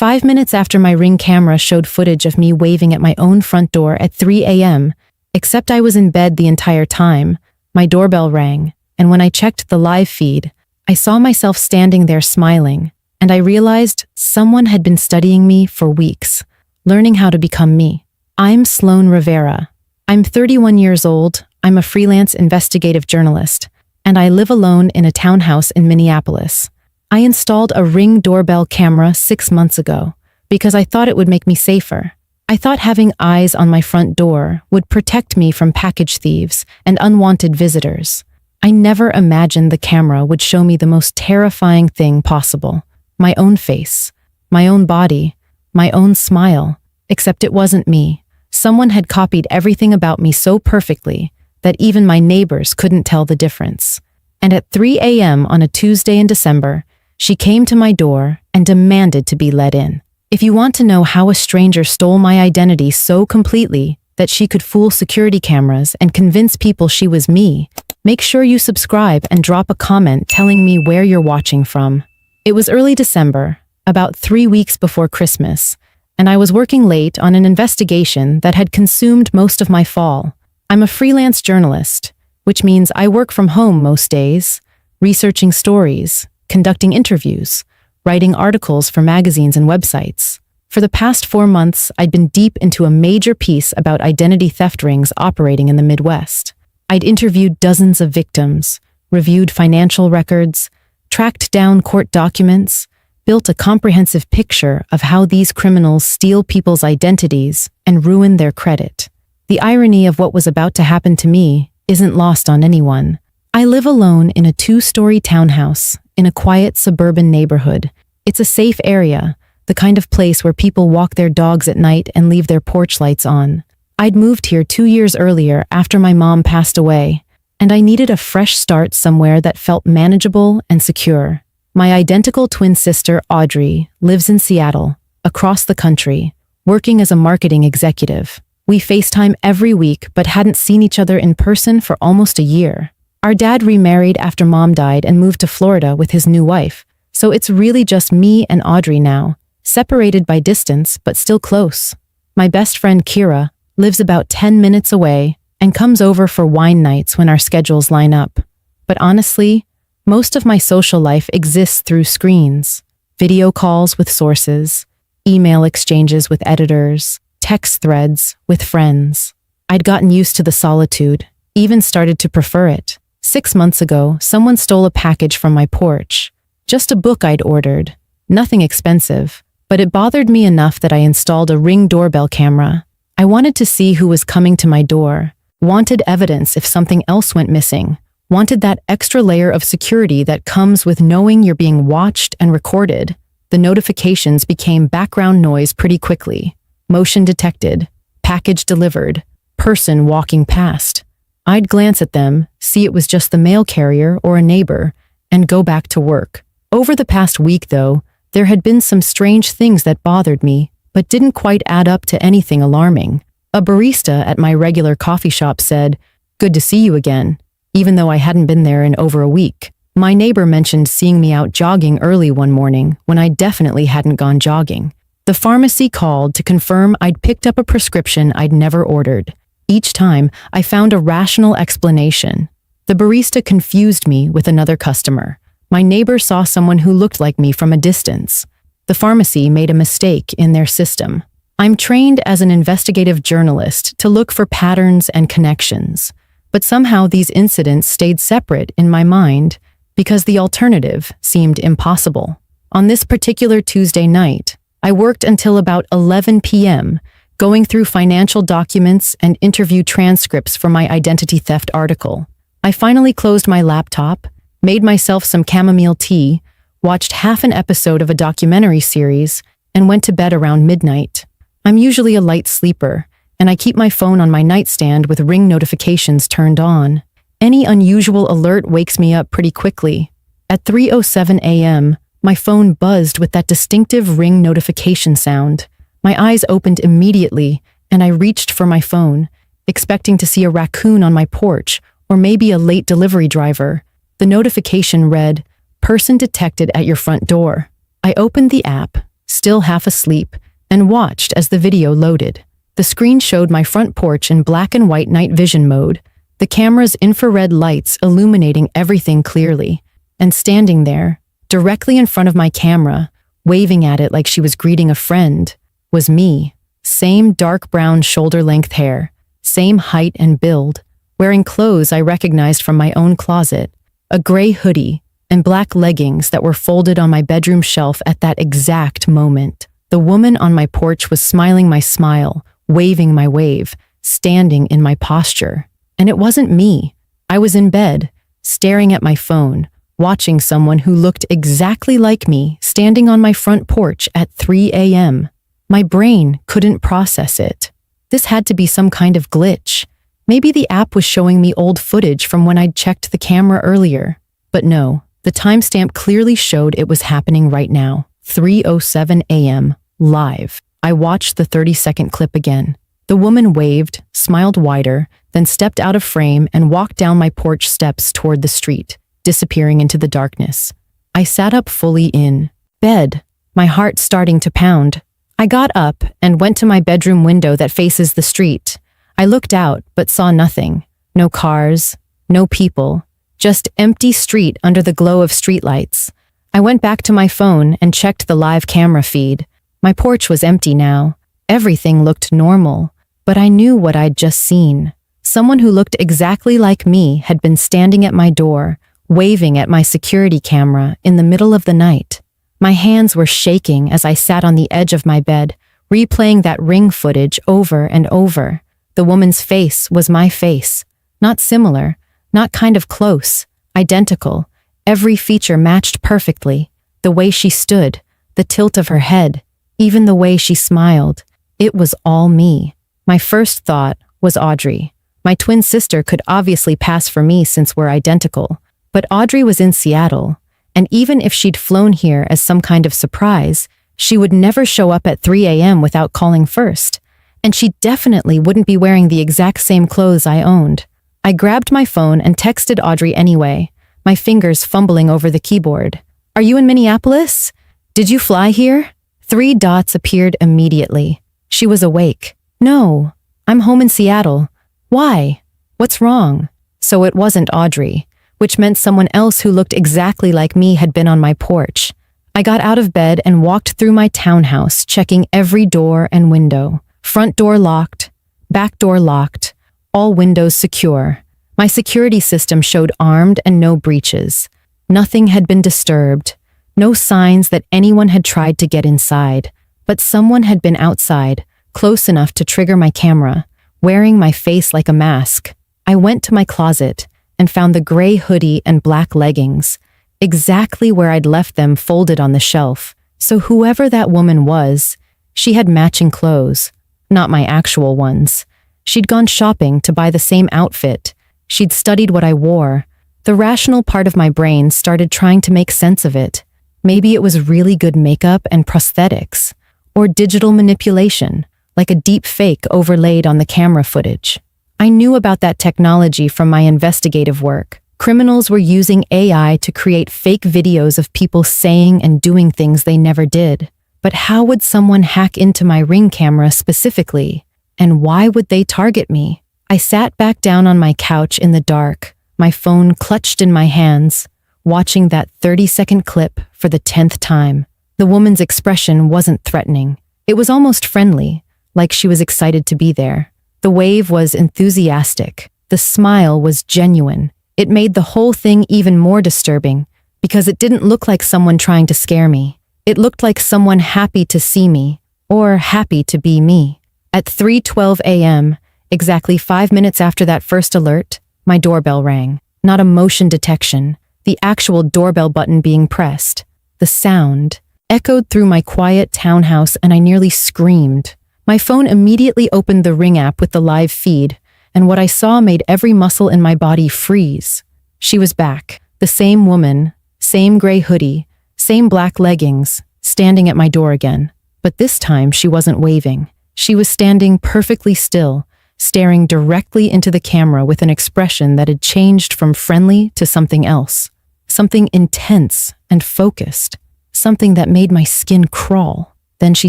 5 minutes after my Ring camera showed footage of me waving at my own front door at 3 a.m., except I was in bed the entire time, my doorbell rang, and when I checked the live feed, I saw myself standing there smiling, and I realized someone had been studying me for weeks, learning how to become me. I'm Sloan Rivera. I'm 31 years old, I'm a freelance investigative journalist, and I live alone in a townhouse in Minneapolis. I installed a Ring doorbell camera 6 months ago because I thought it would make me safer. I thought having eyes on my front door would protect me from package thieves and unwanted visitors. I never imagined the camera would show me the most terrifying thing possible. My own face, my own body, my own smile, except it wasn't me. Someone had copied everything about me so perfectly that even my neighbors couldn't tell the difference. And at 3 a.m. on a Tuesday in December, she came to my door and demanded to be let in. If you want to know how a stranger stole my identity so completely that she could fool security cameras and convince people she was me, make sure you subscribe and drop a comment telling me where you're watching from. It was early December, about 3 weeks before Christmas, and I was working late on an investigation that had consumed most of my fall. I'm a freelance journalist, which means I work from home most days, researching stories, conducting interviews, writing articles for magazines and websites. For the past 4 months, I'd been deep into a major piece about identity theft rings operating in the Midwest. I'd interviewed dozens of victims, reviewed financial records, tracked down court documents, built a comprehensive picture of how these criminals steal people's identities and ruin their credit. The irony of what was about to happen to me isn't lost on anyone. I live alone in a 2-story townhouse in a quiet suburban neighborhood. It's a safe area, the kind of place where people walk their dogs at night and leave their porch lights on. I'd moved here 2 years earlier after my mom passed away, and I needed a fresh start somewhere that felt manageable and secure. My identical twin sister, Audrey, lives in Seattle, across the country, working as a marketing executive. We FaceTime every week but hadn't seen each other in person for almost a year. Our dad remarried after Mom died and moved to Florida with his new wife, so it's really just me and Audrey now, separated by distance but still close. My best friend Kira lives about 10 minutes away and comes over for wine nights when our schedules line up. But honestly, most of my social life exists through screens, video calls with sources, email exchanges with editors, text threads with friends. I'd gotten used to the solitude, even started to prefer it. 6 months ago, someone stole a package from my porch. Just a book I'd ordered. Nothing expensive, but it bothered me enough that I installed a Ring doorbell camera. I wanted to see who was coming to my door, wanted evidence if something else went missing, wanted that extra layer of security that comes with knowing you're being watched and recorded. The notifications became background noise pretty quickly. Motion detected, package delivered, person walking past. I'd glance at them, see it was just the mail carrier or a neighbor, and go back to work. Over the past week, though, there had been some strange things that bothered me, but didn't quite add up to anything alarming. A barista at my regular coffee shop said, "Good to see you again," even though I hadn't been there in over a week. My neighbor mentioned seeing me out jogging early one morning when I definitely hadn't gone jogging. The pharmacy called to confirm I'd picked up a prescription I'd never ordered. Each time, I found a rational explanation. The barista confused me with another customer. My neighbor saw someone who looked like me from a distance. The pharmacy made a mistake in their system. I'm trained as an investigative journalist to look for patterns and connections, but somehow these incidents stayed separate in my mind because the alternative seemed impossible. On this particular Tuesday night, I worked until about 11 p.m., going through financial documents and interview transcripts for my identity theft article. I finally closed my laptop, made myself some chamomile tea, watched half an episode of a documentary series, and went to bed around midnight. I'm usually a light sleeper, and I keep my phone on my nightstand with Ring notifications turned on. Any unusual alert wakes me up pretty quickly. At 3:07 a.m., my phone buzzed with that distinctive Ring notification sound. My eyes opened immediately, and I reached for my phone, expecting to see a raccoon on my porch or maybe a late delivery driver. The notification read, "Person detected at your front door." I opened the app, still half asleep, and watched as the video loaded. The screen showed my front porch in black and white night vision mode, the camera's infrared lights illuminating everything clearly. And standing there, directly in front of my camera, waving at it like she was greeting a friend, was me. Same dark brown shoulder-length hair, same height and build, wearing clothes I recognized from my own closet, a gray hoodie, and black leggings that were folded on my bedroom shelf at that exact moment. The woman on my porch was smiling my smile, waving my wave, standing in my posture. And it wasn't me. I was in bed, staring at my phone, watching someone who looked exactly like me standing on my front porch at 3 a.m. My brain couldn't process it. This had to be some kind of glitch. Maybe the app was showing me old footage from when I'd checked the camera earlier. But no, the timestamp clearly showed it was happening right now. 3:07 a.m. Live. I watched the 30-second clip again. The woman waved, smiled wider, then stepped out of frame and walked down my porch steps toward the street, disappearing into the darkness. I sat up fully in bed, my heart starting to pound. I got up and went to my bedroom window that faces the street. I looked out but saw nothing. No cars, no people, just empty street under the glow of streetlights. I went back to my phone and checked the live camera feed. My porch was empty now. Everything looked normal, but I knew what I'd just seen. Someone who looked exactly like me had been standing at my door, waving at my security camera in the middle of the night. My hands were shaking as I sat on the edge of my bed, replaying that Ring footage over and over. The woman's face was my face. Not similar, not kind of close, identical. Every feature matched perfectly. The way she stood, the tilt of her head, even the way she smiled. It was all me. My first thought was Audrey. My twin sister could obviously pass for me since we're identical. But Audrey was in Seattle, and even if she'd flown here as some kind of surprise, she would never show up at 3 a.m. without calling first. And she definitely wouldn't be wearing the exact same clothes I owned. I grabbed my phone and texted Audrey anyway, my fingers fumbling over the keyboard. "Are you in Minneapolis? Did you fly here?" 3 dots appeared immediately. She was awake. "No, I'm home in Seattle. Why? What's wrong?" So it wasn't Audrey, which meant someone else who looked exactly like me had been on my porch. I got out of bed and walked through my townhouse, checking every door and window. Front door locked, back door locked, all windows secure. My security system showed armed and no breaches. Nothing had been disturbed. No signs that anyone had tried to get inside, but someone had been outside, close enough to trigger my camera, wearing my face like a mask. I went to my closet and found the gray hoodie and black leggings, exactly where I'd left them folded on the shelf. So whoever that woman was, she had matching clothes, not my actual ones. She'd gone shopping to buy the same outfit. She'd studied what I wore. The rational part of my brain started trying to make sense of it. Maybe it was really good makeup and prosthetics, or digital manipulation, like a deep fake overlaid on the camera footage. I knew about that technology from my investigative work. Criminals were using AI to create fake videos of people saying and doing things they never did. But how would someone hack into my Ring camera specifically? And why would they target me? I sat back down on my couch in the dark, my phone clutched in my hands, watching that 30-second clip for the 10th time. The woman's expression wasn't threatening. It was almost friendly, like she was excited to be there. The wave was enthusiastic. The smile was genuine. It made the whole thing even more disturbing, because it didn't look like someone trying to scare me. It looked like someone happy to see me, or happy to be me. At 3:12 a.m., exactly 5 minutes after that first alert, my doorbell rang. Not a motion detection, the actual doorbell button being pressed. The sound echoed through my quiet townhouse and I nearly screamed. My phone immediately opened the Ring app with the live feed, and what I saw made every muscle in my body freeze. She was back, the same woman, same gray hoodie, same black leggings, standing at my door again. But this time she wasn't waving. She was standing perfectly still, staring directly into the camera with an expression that had changed from friendly to something else. Something intense and focused. Something that made my skin crawl. Then she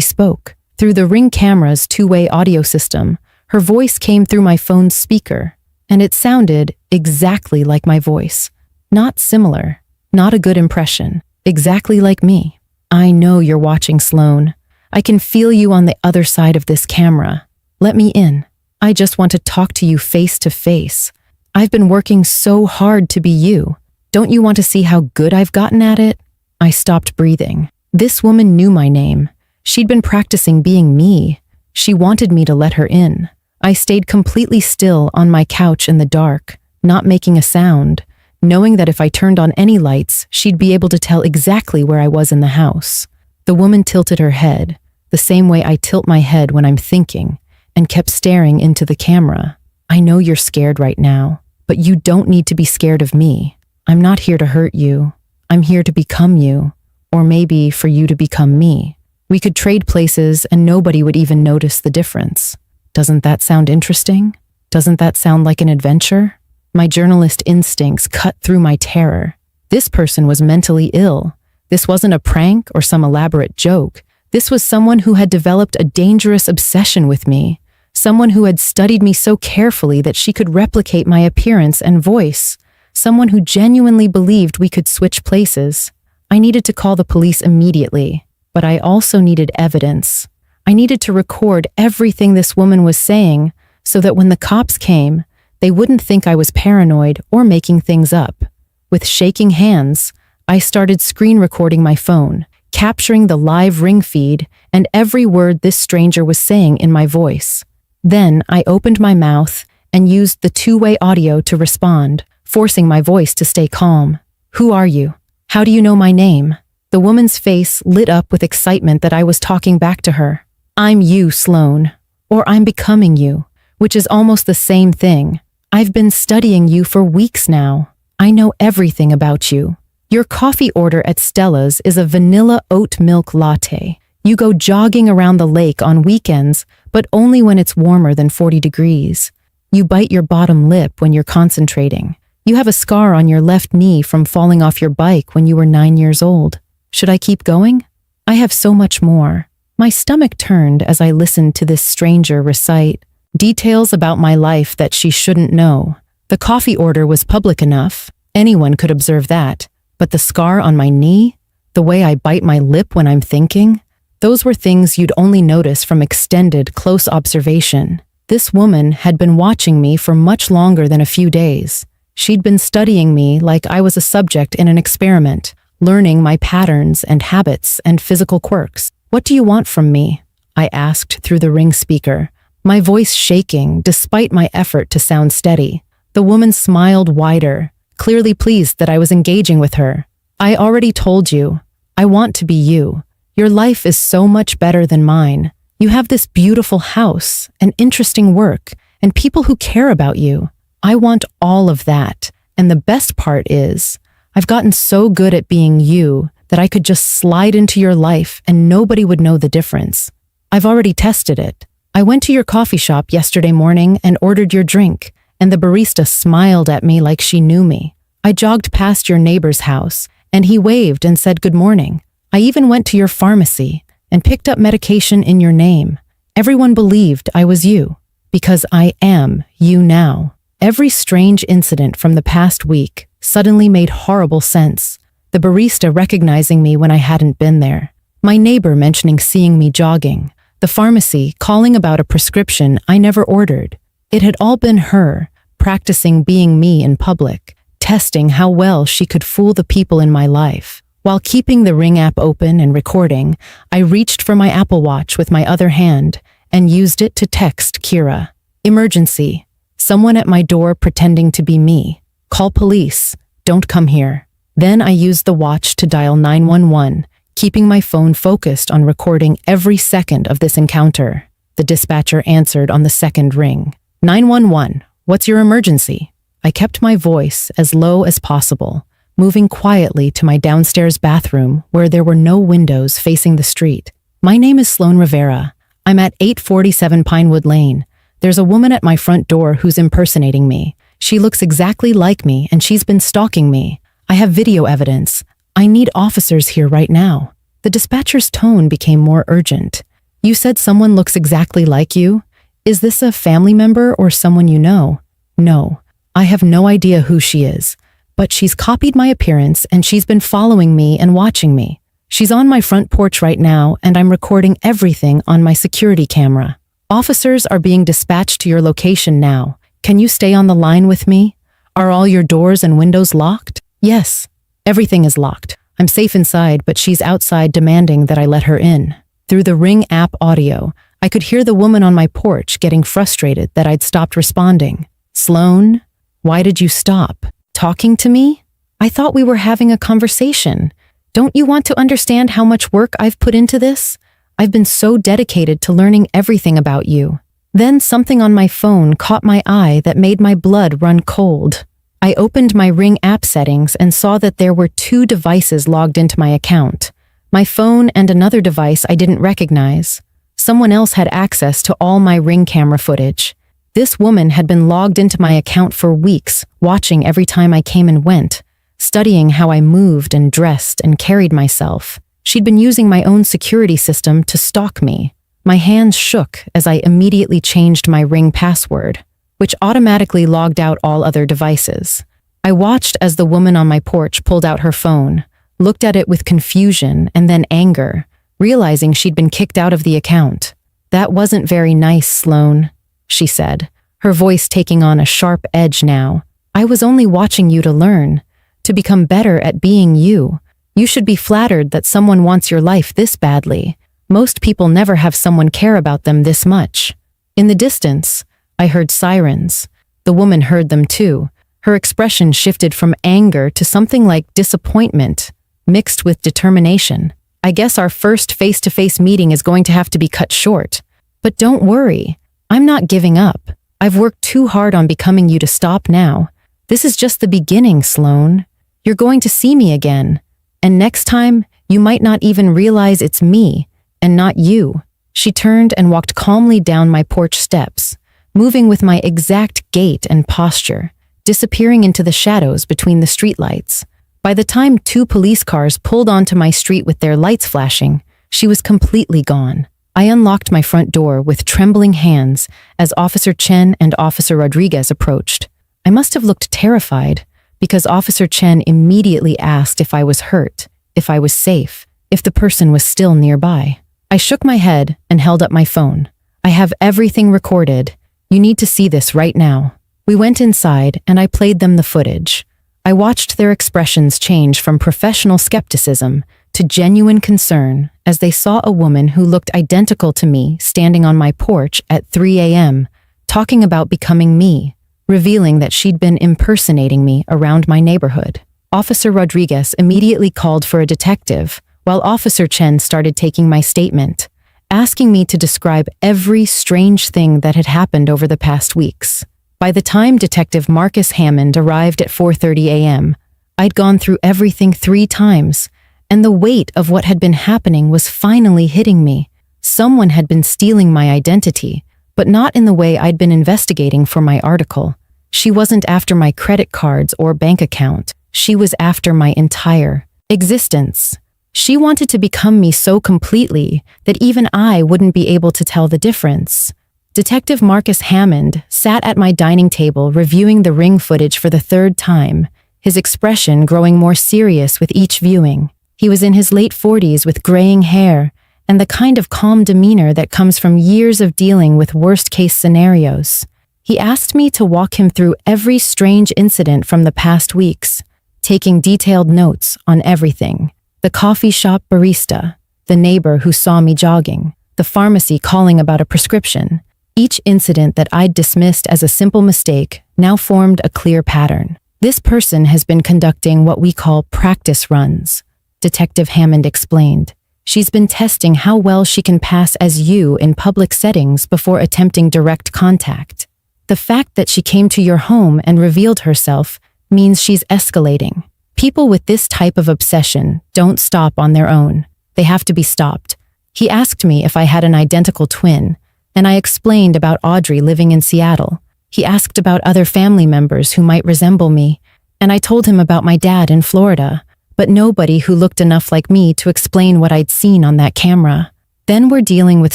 spoke. Through the Ring camera's two-way audio system, her voice came through my phone's speaker, and it sounded exactly like my voice. Not similar, not a good impression, exactly like me. I know you're watching, Sloan. I can feel you on the other side of this camera. Let me in. I just want to talk to you face to face. I've been working so hard to be you. Don't you want to see how good I've gotten at it? I stopped breathing. This woman knew my name. She'd been practicing being me. She wanted me to let her in. I stayed completely still on my couch in the dark, not making a sound, knowing that if I turned on any lights, she'd be able to tell exactly where I was in the house. The woman tilted her head, the same way I tilt my head when I'm thinking, and kept staring into the camera. I know you're scared right now, but you don't need to be scared of me. I'm not here to hurt you. I'm here to become you, or maybe for you to become me. We could trade places and nobody would even notice the difference. Doesn't that sound interesting? Doesn't that sound like an adventure? My journalist instincts cut through my terror. This person was mentally ill. This wasn't a prank or some elaborate joke. This was someone who had developed a dangerous obsession with me. Someone who had studied me so carefully that she could replicate my appearance and voice. Someone who genuinely believed we could switch places. I needed to call the police immediately, but I also needed evidence. I needed to record everything this woman was saying so that when the cops came, they wouldn't think I was paranoid or making things up. With shaking hands, I started screen recording my phone, capturing the live Ring feed and every word this stranger was saying in my voice. Then I opened my mouth and used the two-way audio to respond, forcing my voice to stay calm. Who are you? How do you know my name? The woman's face lit up with excitement that I was talking back to her. I'm you, Sloan. Or I'm becoming you, which is almost the same thing. I've been studying you for weeks now. I know everything about you. Your coffee order at Stella's is a vanilla oat milk latte. You go jogging around the lake on weekends, but only when it's warmer than 40 degrees. You bite your bottom lip when you're concentrating. You have a scar on your left knee from falling off your bike when you were 9 years old. Should I keep going? I have so much more. My stomach turned as I listened to this stranger recite details about my life that she shouldn't know. The coffee order was public enough. Anyone could observe that. But the scar on my knee, the way I bite my lip when I'm thinking, those were things you'd only notice from extended, close observation. This woman had been watching me for much longer than a few days. She'd been studying me like I was a subject in an experiment, learning my patterns and habits and physical quirks. What do you want from me? I asked through the Ring speaker, my voice shaking despite my effort to sound steady. The woman smiled wider, clearly pleased that I was engaging with her. I already told you. I want to be you. Your life is so much better than mine. You have this beautiful house and interesting work and people who care about you. I want all of that. And the best part is, I've gotten so good at being you that I could just slide into your life and nobody would know the difference. I've already tested it. I went to your coffee shop yesterday morning and ordered your drink, and the barista smiled at me like she knew me. I jogged past your neighbor's house, and he waved and said good morning. I even went to your pharmacy and picked up medication in your name. Everyone believed I was you, because I am you now. Every strange incident from the past week suddenly made horrible sense. The barista recognizing me when I hadn't been there. My neighbor mentioning seeing me jogging. The pharmacy calling about a prescription I never ordered. It had all been her, practicing being me in public, testing how well she could fool the people in my life. While keeping the Ring app open and recording, I reached for my Apple Watch with my other hand and used it to text Kira. Emergency. Someone at my door pretending to be me. Call police. Don't come here. Then I used the watch to dial 911, keeping my phone focused on recording every second of this encounter. The dispatcher answered on the second ring. 911, what's your emergency? I kept my voice as low as possible, moving quietly to my downstairs bathroom where there were no windows facing the street. My name is Sloan Rivera. I'm at 847 Pinewood Lane. There's a woman at my front door who's impersonating me. She looks exactly like me and she's been stalking me. I have video evidence. I need officers here right now. The dispatcher's tone became more urgent. You said someone looks exactly like you? Is this a family member or someone you know? No, I have no idea who she is, but she's copied my appearance and she's been following me and watching me. She's on my front porch right now and I'm recording everything on my security camera. Officers are being dispatched to your location now. Can you stay on the line with me? Are all your doors and windows locked? Yes, everything is locked. I'm safe inside, but she's outside demanding that I let her in. Through the Ring app audio, I could hear the woman on my porch getting frustrated that I'd stopped responding. Sloan, why did you stop? Talking to me? I thought we were having a conversation. Don't you want to understand how much work I've put into this? I've been so dedicated to learning everything about you. Then something on my phone caught my eye that made my blood run cold. I opened my Ring app settings and saw that there were 2 devices logged into my account. My phone and another device I didn't recognize. Someone else had access to all my Ring camera footage. This woman had been logged into my account for weeks, watching every time I came and went, studying how I moved and dressed and carried myself. She'd been using my own security system to stalk me. My hands shook as I immediately changed my Ring password, which automatically logged out all other devices. I watched as the woman on my porch pulled out her phone, looked at it with confusion and then anger, realizing she'd been kicked out of the account. That wasn't very nice, Sloan, she said, her voice taking on a sharp edge now. I was only watching you to learn, to become better at being you. You should be flattered that someone wants your life this badly. Most people never have someone care about them this much. In the distance, I heard sirens. The woman heard them too. Her expression shifted from anger to something like disappointment, mixed with determination. I guess our first face-to-face meeting is going to have to be cut short. But don't worry, I'm not giving up. I've worked too hard on becoming you to stop now. This is just the beginning, Sloan. You're going to see me again. And next time, you might not even realize it's me, and not you. She turned and walked calmly down my porch steps, moving with my exact gait and posture, disappearing into the shadows between the streetlights. By the time 2 police cars pulled onto my street with their lights flashing, she was completely gone. I unlocked my front door with trembling hands as Officer Chen and Officer Rodriguez approached. I must have looked terrified because Officer Chen immediately asked if I was hurt, if I was safe, if the person was still nearby. I shook my head and held up my phone. I have everything recorded. You need to see this right now. We went inside and I played them the footage. I watched their expressions change from professional skepticism to genuine concern as they saw a woman who looked identical to me standing on my porch at 3 a.m., talking about becoming me, revealing that she'd been impersonating me around my neighborhood. Officer Rodriguez immediately called for a detective, while Officer Chen started taking my statement, asking me to describe every strange thing that had happened over the past weeks. By the time Detective Marcus Hammond arrived at 4:30 a.m., I'd gone through everything 3 times, and the weight of what had been happening was finally hitting me. Someone had been stealing my identity, but not in the way I'd been investigating for my article. She wasn't after my credit cards or bank account. She was after my entire existence. She wanted to become me so completely that even I wouldn't be able to tell the difference. Detective Marcus Hammond sat at my dining table reviewing the Ring footage for the 3rd time, his expression growing more serious with each viewing. He was in his late 40s with graying hair and the kind of calm demeanor that comes from years of dealing with worst-case scenarios. He asked me to walk him through every strange incident from the past weeks, taking detailed notes on everything. The coffee shop barista, the neighbor who saw me jogging, the pharmacy calling about a prescription. Each incident that I'd dismissed as a simple mistake now formed a clear pattern. This person has been conducting what we call practice runs, Detective Hammond explained. She's been testing how well she can pass as you in public settings before attempting direct contact. The fact that she came to your home and revealed herself means she's escalating. People with this type of obsession don't stop on their own. They have to be stopped. He asked me if I had an identical twin, and I explained about Audrey living in Seattle. He asked about other family members who might resemble me, and I told him about my dad in Florida. but nobody who looked enough like me to explain what I'd seen on that camera. Then we're dealing with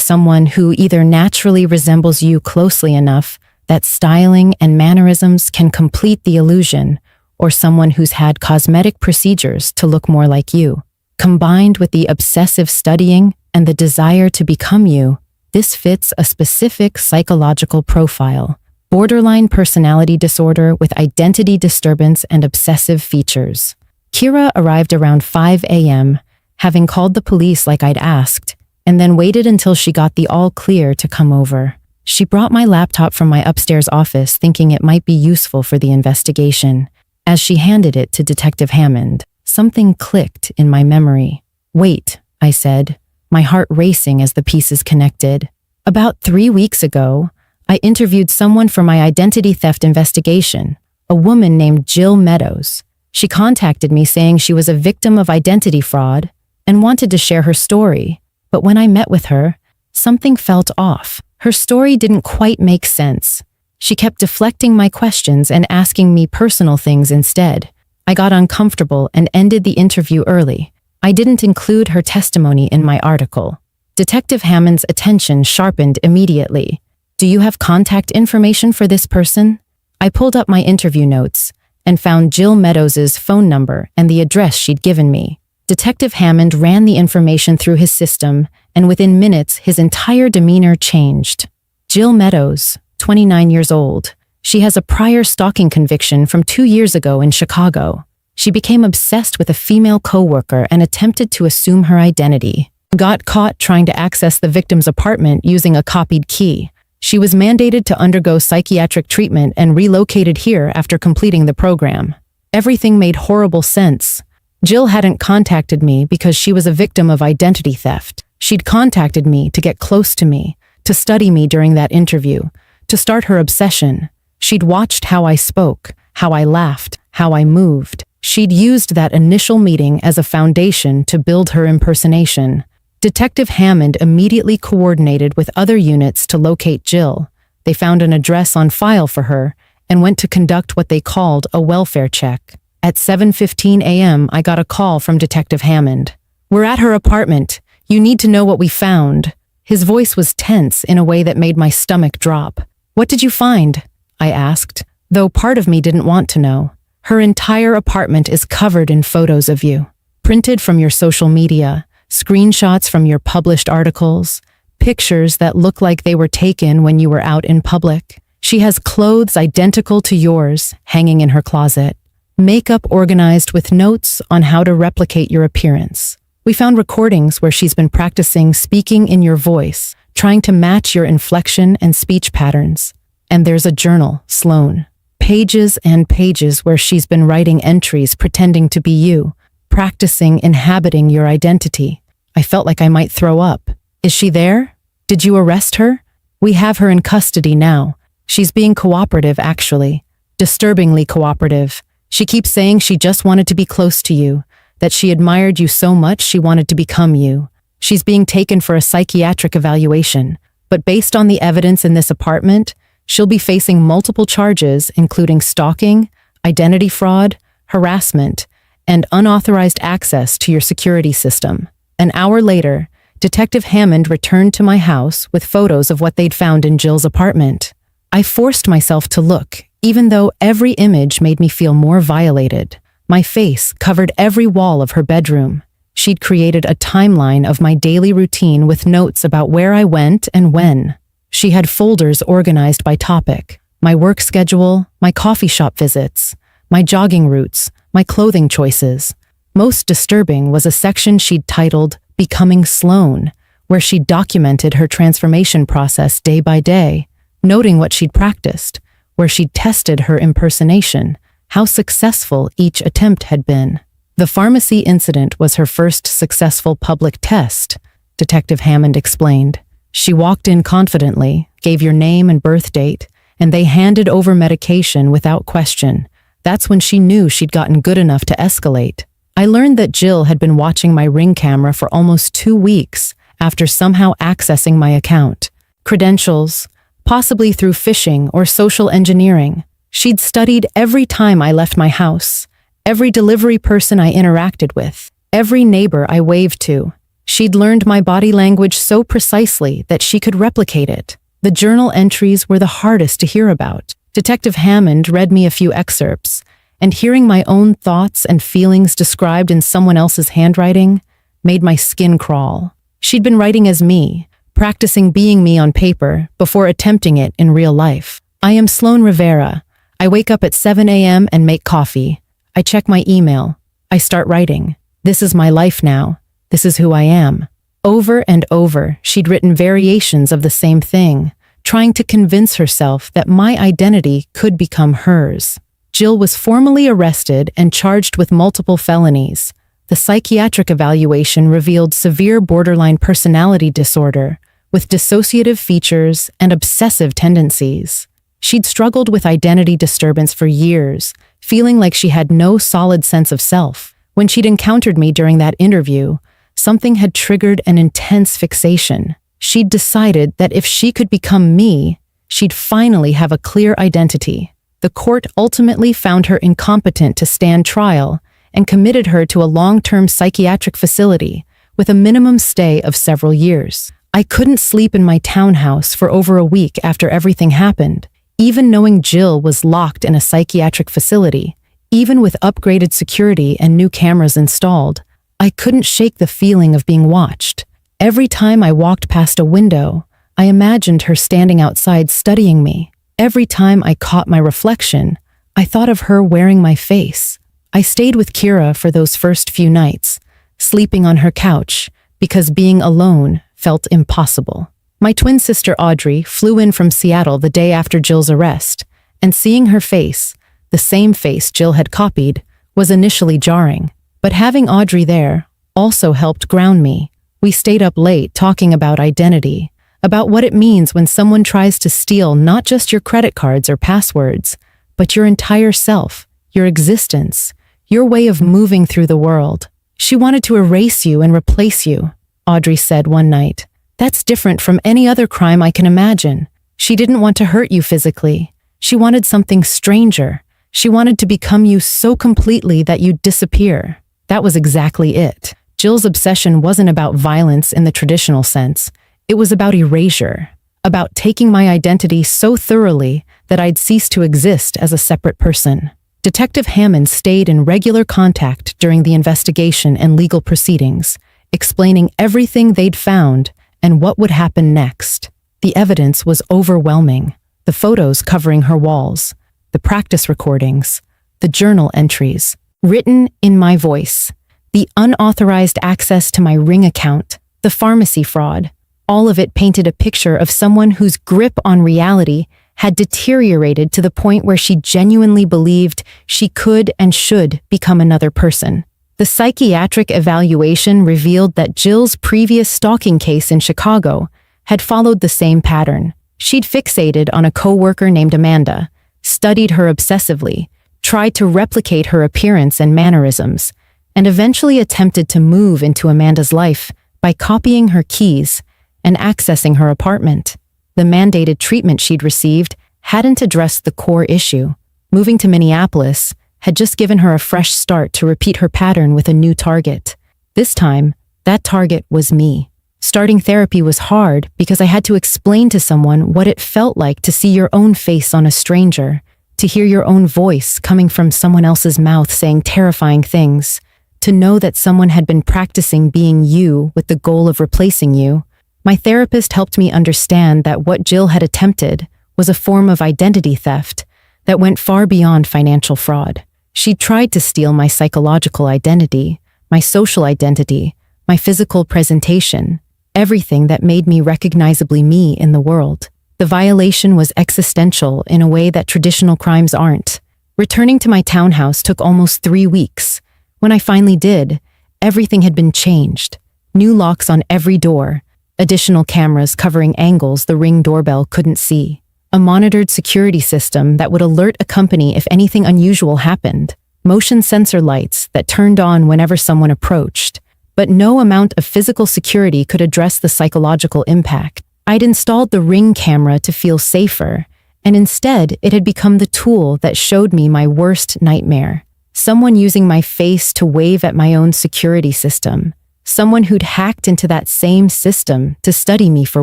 someone who either naturally resembles you closely enough that styling and mannerisms can complete the illusion, or someone who's had cosmetic procedures to look more like you. Combined with the obsessive studying and the desire to become you, this fits a specific psychological profile: borderline personality disorder with identity disturbance and obsessive features. Kira arrived around 5 a.m., having called the police like I'd asked, and then waited until she got the all clear to come over. She brought my laptop from my upstairs office thinking it might be useful for the investigation. As she handed it to Detective Hammond, something clicked in my memory. "Wait," I said, my heart racing as the pieces connected. About 3 weeks ago, I interviewed someone for my identity theft investigation, a woman named Jill Meadows. She contacted me saying she was a victim of identity fraud and wanted to share her story. But when I met with her, something felt off. Her story didn't quite make sense. She kept deflecting my questions and asking me personal things instead. I got uncomfortable and ended the interview early. I didn't include her testimony in my article. Detective Hammond's attention sharpened immediately. "Do you have contact information for this person?" I pulled up my interview notes and found Jill Meadows' phone number and the address she'd given me. Detective Hammond ran the information through his system, and within minutes, his entire demeanor changed. Jill Meadows, 29 years old. She has a prior stalking conviction from 2 years ago in Chicago. She became obsessed with a female coworker and attempted to assume her identity. Got caught trying to access the victim's apartment using a copied key. She was mandated to undergo psychiatric treatment and relocated here after completing the program. Everything made horrible sense. Jill hadn't contacted me because she was a victim of identity theft. She'd contacted me to get close to me, to study me during that interview, to start her obsession. She'd watched how I spoke, how I laughed, how I moved. She'd used that initial meeting as a foundation to build her impersonation. Detective Hammond immediately coordinated with other units to locate Jill. They found an address on file for her and went to conduct what they called a welfare check. At 7:15 a.m., I got a call from Detective Hammond. "We're at her apartment. You need to know what we found." His voice was tense in a way that made my stomach drop. "What did you find?" I asked, though part of me didn't want to know. "Her entire apartment is covered in photos of you, printed from your social media, screenshots from your published articles, pictures that look like they were taken when you were out in public. She has clothes identical to yours hanging in her closet, makeup organized with notes on how to replicate your appearance. We found recordings where she's been practicing speaking in your voice, trying to match your inflection and speech patterns. And there's a journal, Sloan. Pages and pages where she's been writing entries pretending to be you, practicing inhabiting your identity. I felt like I might throw up. Is she there? Did you arrest her? We have her in custody now. She's being cooperative, actually. Disturbingly cooperative. She keeps saying she just wanted to be close to you, that she admired you so much she wanted to become you. She's being taken for a psychiatric evaluation, but based on the evidence in this apartment, she'll be facing multiple charges, including stalking, identity fraud, harassment, and unauthorized access to your security system. An hour later, Detective Hammond returned to my house with photos of what they'd found in Jill's apartment. I forced myself to look, even though every image made me feel more violated. My face covered every wall of her bedroom. She'd created a timeline of my daily routine with notes about where I went and when. She had folders organized by topic: my work schedule, my coffee shop visits, my jogging routes, my clothing choices. Most disturbing was a section she'd titled Becoming Sloan, where she documented her transformation process day by day, noting what she'd practiced, where she'd tested her impersonation, how successful each attempt had been. The pharmacy incident was her first successful public test, Detective Hammond explained. She walked in confidently, gave your name and birth date, and they handed over medication without question. That's when she knew she'd gotten good enough to escalate. I learned that Jill had been watching my Ring camera for almost 2 weeks after somehow accessing my account. Credentials, possibly through phishing or social engineering. She'd studied every time I left my house, every delivery person I interacted with, every neighbor I waved to. She'd learned my body language so precisely that she could replicate it. The journal entries were the hardest to hear about. Detective Hammond read me a few excerpts, and hearing my own thoughts and feelings described in someone else's handwriting made my skin crawl. She'd been writing as me, practicing being me on paper before attempting it in real life. I am Sloan Rivera. I wake up at 7 a.m. and make coffee. I check my email. I start writing. This is my life now. This is who I am. Over and over, she'd written variations of the same thing, trying to convince herself that my identity could become hers. Jill was formally arrested and charged with multiple felonies. The psychiatric evaluation revealed severe borderline personality disorder with dissociative features and obsessive tendencies. She'd struggled with identity disturbance for years, feeling like she had no solid sense of self. When she'd encountered me during that interview, something had triggered an intense fixation. She'd decided that if she could become me, she'd finally have a clear identity. The court ultimately found her incompetent to stand trial and committed her to a long-term psychiatric facility with a minimum stay of several years. I couldn't sleep in my townhouse for over a week after everything happened, even knowing Jill was locked in a psychiatric facility. Even with upgraded security and new cameras installed, I couldn't shake the feeling of being watched. Every time I walked past a window, I imagined her standing outside studying me. Every time I caught my reflection, I thought of her wearing my face. I stayed with Kira for those first few nights, sleeping on her couch because being alone felt impossible. My twin sister Audrey flew in from Seattle the day after Jill's arrest, and seeing her face, the same face Jill had copied, was initially jarring. But having Audrey there also helped ground me. We stayed up late talking about identity, about what it means when someone tries to steal not just your credit cards or passwords, but your entire self, your existence, your way of moving through the world. She wanted to erase you and replace you, Audrey said one night. That's different from any other crime I can imagine. She didn't want to hurt you physically. She wanted something stranger. She wanted to become you so completely that you'd disappear. That was exactly it. Jill's obsession wasn't about violence in the traditional sense. It was about erasure, about taking my identity so thoroughly that I'd cease to exist as a separate person. Detective Hammond stayed in regular contact during the investigation and legal proceedings, explaining everything they'd found and what would happen next. The evidence was overwhelming. The photos covering her walls, the practice recordings, the journal entries, written in my voice, the unauthorized access to my Ring account, the pharmacy fraud. All of it painted a picture of someone whose grip on reality had deteriorated to the point where she genuinely believed she could and should become another person. The psychiatric evaluation revealed that Jill's previous stalking case in Chicago had followed the same pattern. She'd fixated on a coworker named Amanda, studied her obsessively, tried to replicate her appearance and mannerisms, and eventually attempted to move into Amanda's life by copying her keys and accessing her apartment. The mandated treatment she'd received hadn't addressed the core issue. Moving to Minneapolis had just given her a fresh start to repeat her pattern with a new target. This time, that target was me. Starting therapy was hard because I had to explain to someone what it felt like to see your own face on a stranger, to hear your own voice coming from someone else's mouth saying terrifying things, to know that someone had been practicing being you with the goal of replacing you. My therapist helped me understand that what Jill had attempted was a form of identity theft that went far beyond financial fraud. She tried to steal my psychological identity, my social identity, my physical presentation, everything that made me recognizably me in the world. The violation was existential in a way that traditional crimes aren't. Returning to my townhouse took almost 3 weeks. When I finally did, everything had been changed. New locks on every door, additional cameras covering angles the Ring doorbell couldn't see, a monitored security system that would alert a company if anything unusual happened, motion sensor lights that turned on whenever someone approached. But no amount of physical security could address the psychological impact. I'd installed the Ring camera to feel safer, and instead it had become the tool that showed me my worst nightmare. Someone using my face to wave at my own security system. Someone who'd hacked into that same system to study me for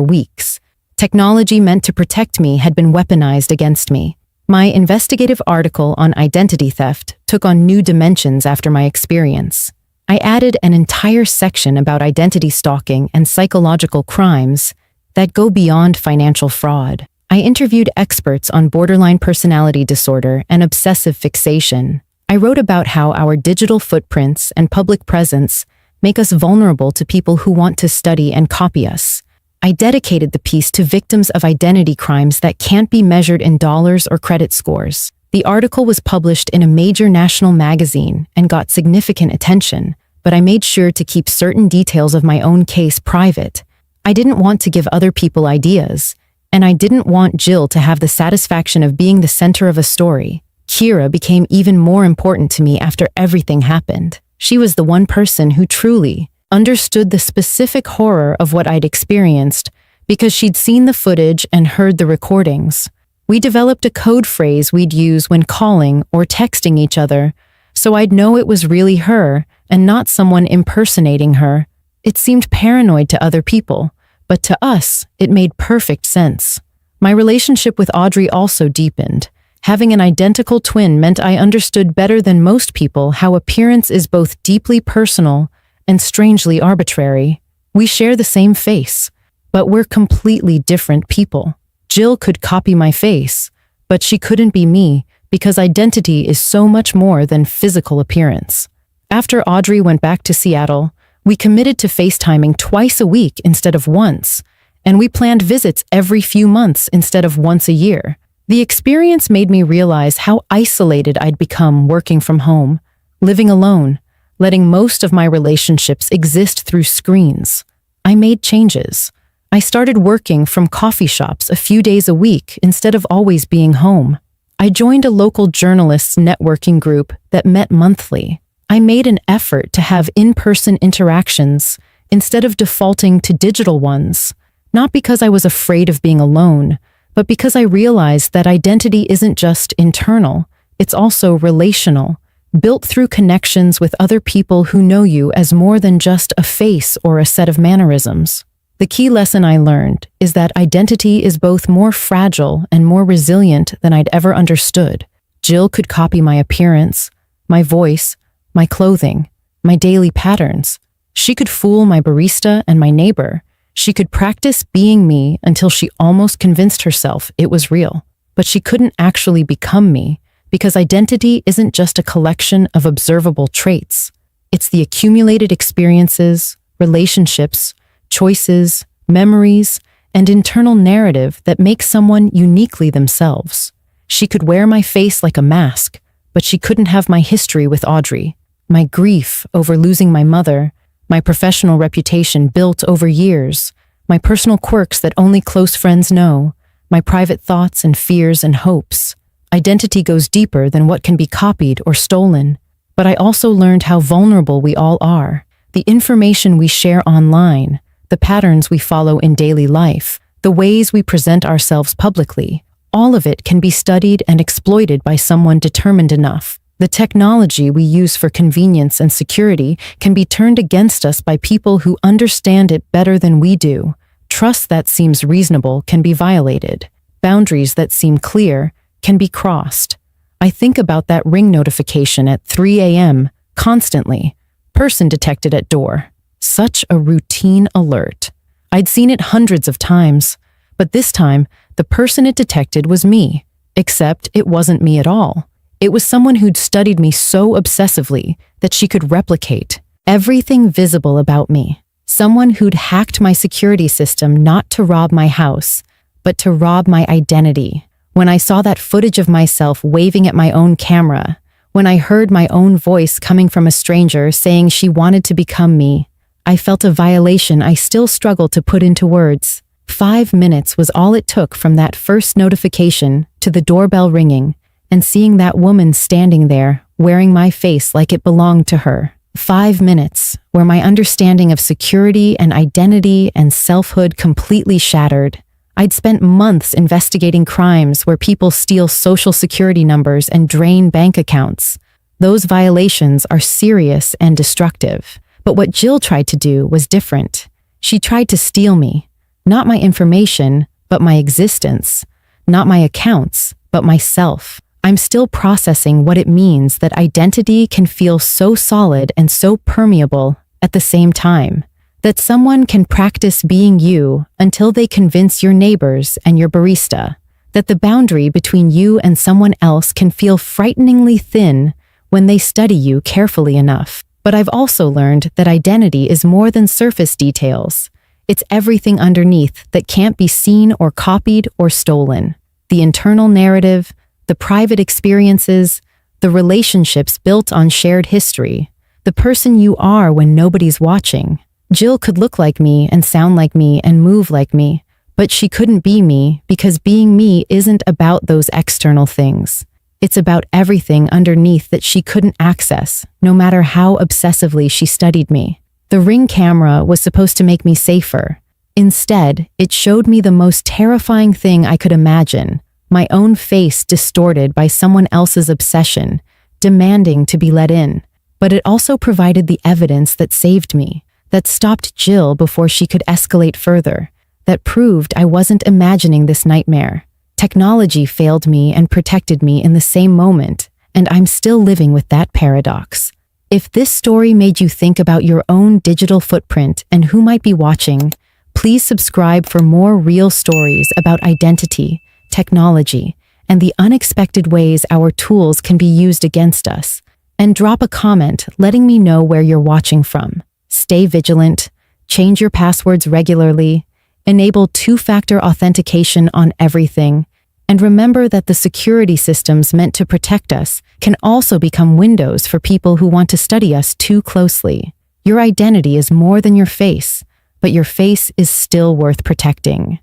weeks. Technology meant to protect me had been weaponized against me. My investigative article on identity theft took on new dimensions after my experience. I added an entire section about identity stalking and psychological crimes that go beyond financial fraud. I interviewed experts on borderline personality disorder and obsessive fixation. I wrote about how our digital footprints and public presence make us vulnerable to people who want to study and copy us. I dedicated the piece to victims of identity crimes that can't be measured in dollars or credit scores. The article was published in a major national magazine and got significant attention, but I made sure to keep certain details of my own case private. I didn't want to give other people ideas, and I didn't want Jill to have the satisfaction of being the center of a story. Kira became even more important to me after everything happened. She was the one person who truly understood the specific horror of what I'd experienced because she'd seen the footage and heard the recordings. We developed a code phrase we'd use when calling or texting each other, so I'd know it was really her and not someone impersonating her. It seemed paranoid to other people, but to us, it made perfect sense. My relationship with Audrey also deepened. Having an identical twin meant I understood better than most people how appearance is both deeply personal and strangely arbitrary. We share the same face, but we're completely different people. Jill could copy my face, but she couldn't be me because identity is so much more than physical appearance. After Audrey went back to Seattle, we committed to FaceTiming twice a week instead of once, and we planned visits every few months instead of once a year. The experience made me realize how isolated I'd become working from home, living alone, letting most of my relationships exist through screens. I made changes. I started working from coffee shops a few days a week instead of always being home. I joined a local journalists' networking group that met monthly. I made an effort to have in-person interactions instead of defaulting to digital ones, not because I was afraid of being alone, but because I realized that identity isn't just internal, it's also relational, built through connections with other people who know you as more than just a face or a set of mannerisms. The key lesson I learned is that identity is both more fragile and more resilient than I'd ever understood. Jill could copy my appearance, my voice, my clothing, my daily patterns. She could fool my barista and my neighbor. She could practice being me until she almost convinced herself it was real. But she couldn't actually become me, because identity isn't just a collection of observable traits. It's the accumulated experiences, relationships, choices, memories, and internal narrative that make someone uniquely themselves. She could wear my face like a mask, but she couldn't have my history with Audrey, my grief over losing my mother, my professional reputation built over years, my personal quirks that only close friends know, my private thoughts and fears and hopes. Identity goes deeper than what can be copied or stolen, but I also learned how vulnerable we all are. The information we share online, the patterns we follow in daily life, the ways we present ourselves publicly, all of it can be studied and exploited by someone determined enough. The technology we use for convenience and security can be turned against us by people who understand it better than we do. Trust that seems reasonable can be violated. Boundaries that seem clear can be crossed. I think about that ring notification at 3 a.m. constantly. Person detected at door. Such a routine alert. I'd seen it hundreds of times, but this time, the person it detected was me. Except it wasn't me at all. It was someone who'd studied me so obsessively that she could replicate everything visible about me. Someone who'd hacked my security system not to rob my house, but to rob my identity. When I saw that footage of myself waving at my own camera, when I heard my own voice coming from a stranger saying she wanted to become me, I felt a violation I still struggle to put into words. 5 minutes was all it took from that first notification to the doorbell ringing and seeing that woman standing there, wearing my face like it belonged to her. 5 minutes, where my understanding of security and identity and selfhood completely shattered. I'd spent months investigating crimes where people steal social security numbers and drain bank accounts. Those violations are serious and destructive. But what Jill tried to do was different. She tried to steal me. Not my information, but my existence. Not my accounts, but myself. I'm still processing what it means that identity can feel so solid and so permeable at the same time. That someone can practice being you until they convince your neighbors and your barista. That the boundary between you and someone else can feel frighteningly thin when they study you carefully enough. But I've also learned that identity is more than surface details. It's everything underneath that can't be seen or copied or stolen. The internal narrative, the private experiences, the relationships built on shared history, the person you are when nobody's watching. Jill could look like me and sound like me and move like me, but she couldn't be me because being me isn't about those external things. It's about everything underneath that she couldn't access, no matter how obsessively she studied me. The Ring camera was supposed to make me safer. Instead, it showed me the most terrifying thing I could imagine, my own face distorted by someone else's obsession, demanding to be let in. But it also provided the evidence that saved me, that stopped Jill before she could escalate further, that proved I wasn't imagining this nightmare. Technology failed me and protected me in the same moment, and I'm still living with that paradox. If this story made you think about your own digital footprint and who might be watching, please subscribe for more real stories about identity, technology, and the unexpected ways our tools can be used against us. And drop a comment letting me know where you're watching from. Stay vigilant, change your passwords regularly, enable two-factor authentication on everything, and remember that the security systems meant to protect us can also become windows for people who want to study us too closely. Your identity is more than your face, but your face is still worth protecting.